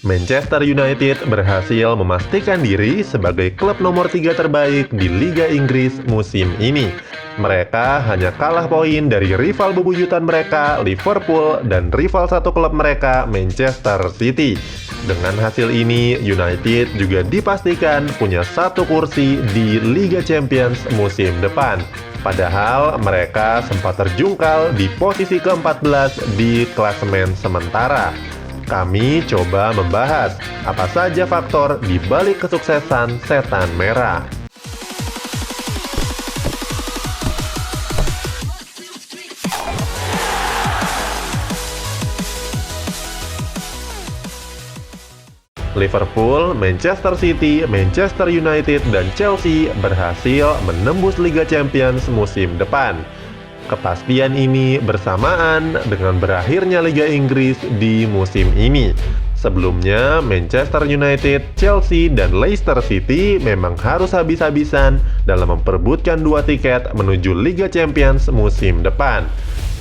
Manchester United berhasil memastikan diri sebagai klub nomor 3 terbaik di Liga Inggris musim ini. Mereka hanya kalah poin dari rival bebuyutan mereka, Liverpool, dan rival satu klub mereka, Manchester City. Dengan hasil ini, United juga dipastikan punya satu kursi di Liga Champions musim depan. Padahal mereka sempat terjungkal di posisi ke-14 di klasemen sementara. Kami coba membahas apa saja faktor di balik kesuksesan Setan Merah. Liverpool, Manchester City, Manchester United, dan Chelsea berhasil menembus Liga Champions musim depan. Kepastian ini bersamaan dengan berakhirnya Liga Inggris di musim ini. Sebelumnya, Manchester United, Chelsea, dan Leicester City memang harus habis-habisan dalam memperebutkan 2 tiket menuju Liga Champions musim depan.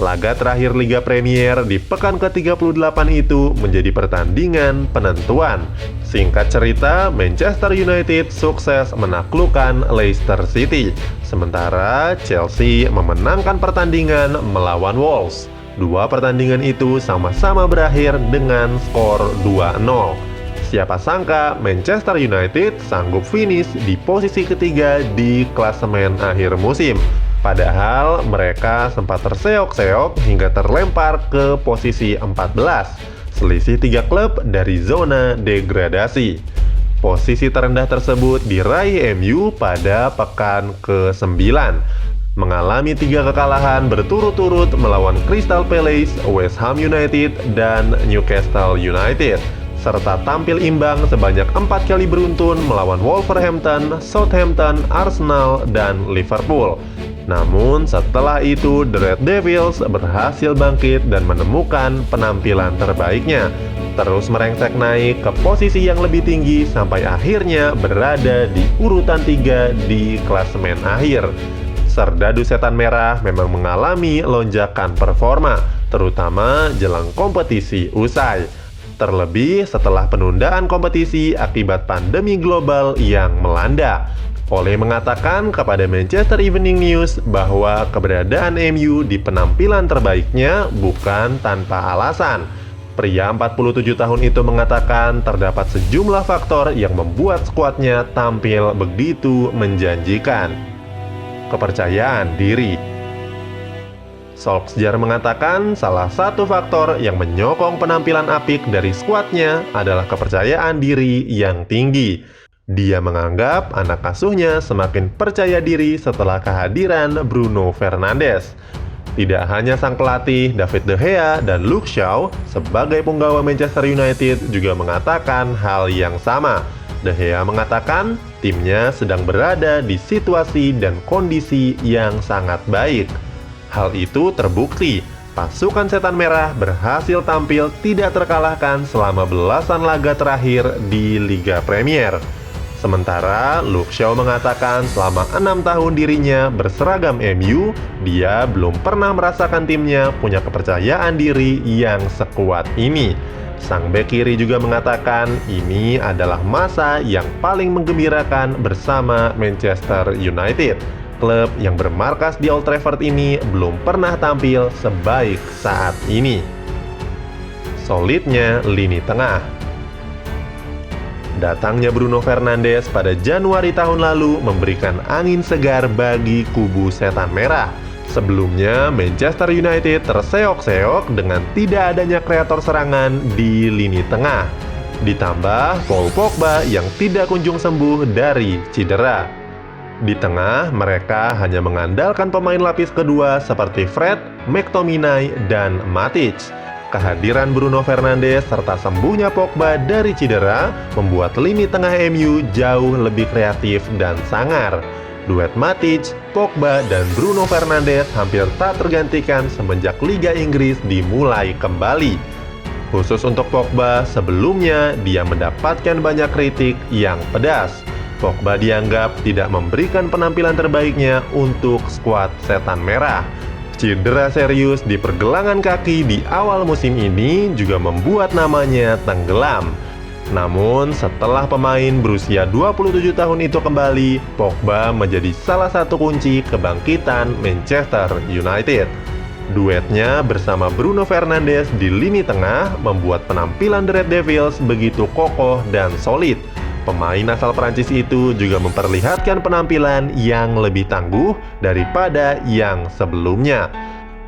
Laga terakhir Liga Premier di pekan ke-38 itu menjadi pertandingan penentuan. Singkat cerita, Manchester United sukses menaklukkan Leicester City, sementara Chelsea memenangkan pertandingan melawan Wolves. Dua pertandingan itu sama-sama berakhir dengan skor 2-0. Siapa sangka Manchester United sanggup finish di posisi ketiga di klasemen akhir musim. Padahal mereka sempat terseok-seok hingga terlempar ke posisi 14, selisih 3 klub dari zona degradasi. Posisi terendah tersebut diraih MU pada pekan ke-9, mengalami 3 kekalahan berturut-turut melawan Crystal Palace, West Ham United, dan Newcastle United, serta tampil imbang sebanyak 4 kali beruntun melawan Wolverhampton, Southampton, Arsenal, dan Liverpool. Namun setelah itu The Red Devils berhasil bangkit dan menemukan penampilan terbaiknya, terus merengsek naik ke posisi yang lebih tinggi sampai akhirnya berada di urutan 3 di klasemen akhir. Serdadu Setan Merah memang mengalami lonjakan performa, terutama jelang kompetisi usai. Terlebih setelah penundaan kompetisi akibat pandemi global yang melanda. Ole mengatakan kepada Manchester Evening News bahwa keberadaan MU di penampilan terbaiknya bukan tanpa alasan. Pria 47 tahun itu mengatakan terdapat sejumlah faktor yang membuat skuadnya tampil begitu menjanjikan. Kepercayaan diri. Solskjaer mengatakan salah satu faktor yang menyokong penampilan apik dari skuadnya adalah kepercayaan diri yang tinggi. Dia menganggap anak asuhnya semakin percaya diri setelah kehadiran Bruno Fernandes. Tidak hanya sang pelatih David De Gea dan Luke Shaw sebagai punggawa Manchester United juga mengatakan hal yang sama. De Gea mengatakan timnya sedang berada di situasi dan kondisi yang sangat baik. Hal itu terbukti. Pasukan Setan Merah berhasil tampil tidak terkalahkan selama belasan laga terakhir di Liga Premier. Sementara Luke Shaw mengatakan selama 6 tahun dirinya berseragam MU, dia belum pernah merasakan timnya punya kepercayaan diri yang sekuat ini. Sang bek kiri juga mengatakan ini adalah masa yang paling menggembirakan bersama Manchester United. Klub yang bermarkas di Old Trafford ini belum pernah tampil sebaik saat ini. Solidnya lini tengah. Datangnya Bruno Fernandes pada Januari tahun lalu memberikan angin segar bagi kubu Setan Merah. Sebelumnya, Manchester United terseok-seok dengan tidak adanya kreator serangan di lini tengah. Ditambah Paul Pogba yang tidak kunjung sembuh dari cedera. Di tengah, mereka hanya mengandalkan pemain lapis kedua seperti Fred, McTominay, dan Matic. Kehadiran Bruno Fernandes serta sembuhnya Pogba dari cedera membuat lini tengah MU jauh lebih kreatif dan sangar. Duet Matic, Pogba, dan Bruno Fernandes hampir tak tergantikan semenjak Liga Inggris dimulai kembali. Khusus untuk Pogba, sebelumnya dia mendapatkan banyak kritik yang pedas. Pogba dianggap tidak memberikan penampilan terbaiknya untuk skuad Setan Merah. Cedera serius di pergelangan kaki di awal musim ini juga membuat namanya tenggelam. Namun setelah pemain berusia 27 tahun itu kembali, Pogba menjadi salah satu kunci kebangkitan Manchester United. Duetnya bersama Bruno Fernandes di lini tengah membuat penampilan The Red Devils begitu kokoh dan solid. Pemain asal Prancis itu juga memperlihatkan penampilan yang lebih tangguh daripada yang sebelumnya.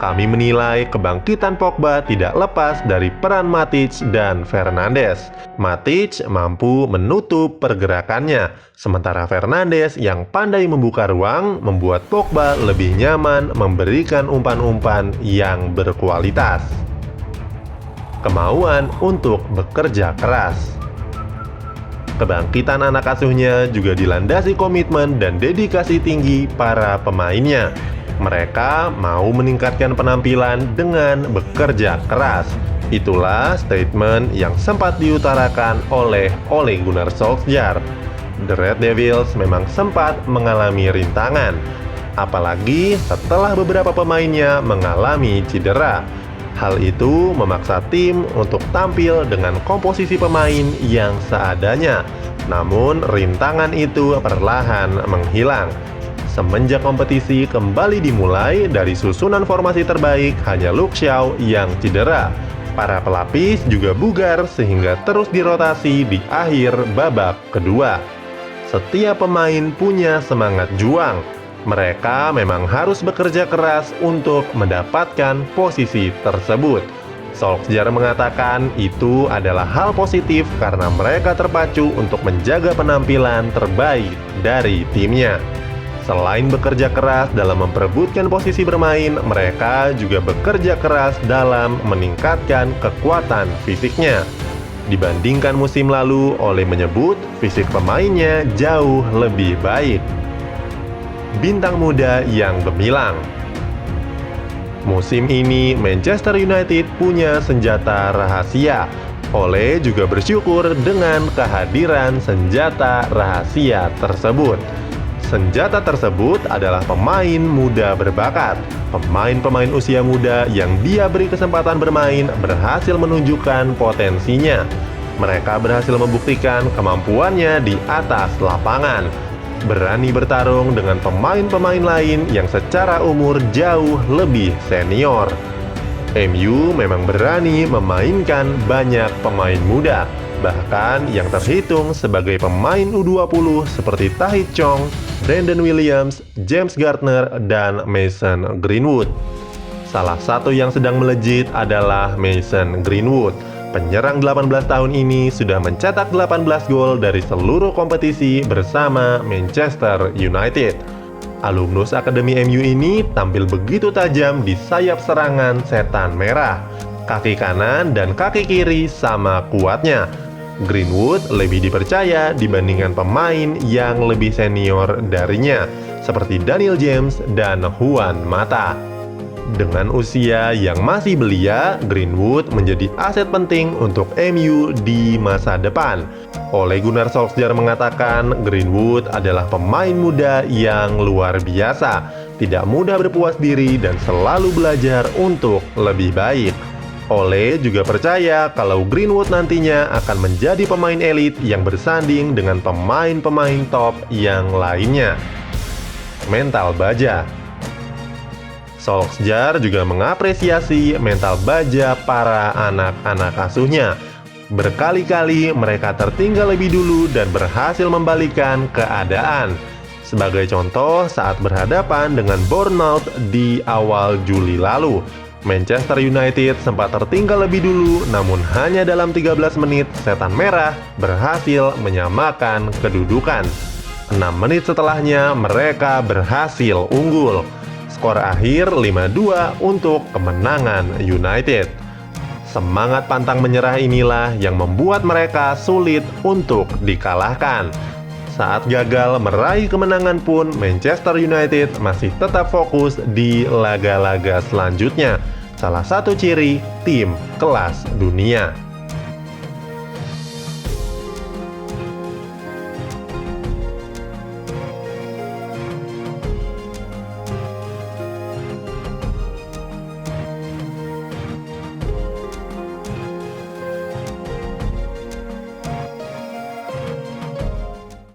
Kami menilai kebangkitan Pogba tidak lepas dari peran Matic dan Fernandes. Matic mampu menutup pergerakannya, sementara Fernandes yang pandai membuka ruang membuat Pogba lebih nyaman memberikan umpan-umpan yang berkualitas. Kemauan untuk bekerja keras. Kebangkitan anak asuhnya juga dilandasi komitmen dan dedikasi tinggi para pemainnya. Mereka mau meningkatkan penampilan dengan bekerja keras. Itulah statement yang sempat diutarakan oleh Ole Gunnar Solskjaer. The Red Devils memang sempat mengalami rintangan, apalagi setelah beberapa pemainnya mengalami cedera. Hal itu memaksa tim untuk tampil dengan komposisi pemain yang seadanya. Namun rintangan itu perlahan menghilang. Semenjak kompetisi kembali dimulai, dari susunan formasi terbaik hanya Luke Shaw yang cedera. Para pelapis juga bugar sehingga terus dirotasi di akhir babak kedua. Setiap pemain punya semangat juang. Mereka memang harus bekerja keras untuk mendapatkan posisi tersebut. Solskjaer mengatakan itu adalah hal positif karena mereka terpacu untuk menjaga penampilan terbaik dari timnya. Selain bekerja keras dalam memperebutkan posisi bermain, mereka juga bekerja keras dalam meningkatkan kekuatan fisiknya. Dibandingkan musim lalu, Ole menyebut fisik pemainnya jauh lebih baik. Bintang muda yang gemilang. Musim ini Manchester United punya senjata rahasia. Ole juga bersyukur dengan kehadiran senjata rahasia tersebut. Senjata tersebut adalah pemain muda berbakat. Pemain-pemain usia muda yang dia beri kesempatan bermain berhasil menunjukkan potensinya. Mereka berhasil membuktikan kemampuannya di atas lapangan. Berani bertarung dengan pemain-pemain lain yang secara umur jauh lebih senior. MU memang berani memainkan banyak pemain muda, bahkan yang terhitung sebagai pemain U20 seperti Tahith Chong, Brandon Williams, James Garner, dan Mason Greenwood. Salah satu yang sedang melejit adalah Mason Greenwood. Penyerang 18 tahun ini sudah mencetak 18 gol dari seluruh kompetisi bersama Manchester United. Alumnus Akademi MU ini tampil begitu tajam di sayap serangan setan merah. Kaki kanan dan kaki kiri sama kuatnya. Greenwood lebih dipercaya dibandingkan pemain yang lebih senior darinya, seperti Daniel James dan Juan Mata. Dengan usia yang masih belia, Greenwood menjadi aset penting untuk MU di masa depan. Ole Gunnar Solskjaer mengatakan Greenwood adalah pemain muda yang luar biasa, tidak mudah berpuas diri dan selalu belajar untuk lebih baik. Ole juga percaya kalau Greenwood nantinya akan menjadi pemain elit yang bersanding dengan pemain-pemain top yang lainnya. Mental baja. Solskjaer juga mengapresiasi mental baja para anak-anak asuhnya. Berkali-kali mereka tertinggal lebih dulu dan berhasil membalikan keadaan. Sebagai contoh, saat berhadapan dengan Bournemouth di awal Juli lalu, Manchester United sempat tertinggal lebih dulu, namun hanya dalam 13 menit setan merah berhasil menyamakan kedudukan. 6 menit setelahnya mereka berhasil unggul. Skor akhir 5-2 untuk kemenangan United. Semangat pantang menyerah inilah yang membuat mereka sulit untuk dikalahkan. Saat gagal meraih kemenangan pun, Manchester United masih tetap fokus di laga-laga selanjutnya. Salah satu ciri tim kelas dunia.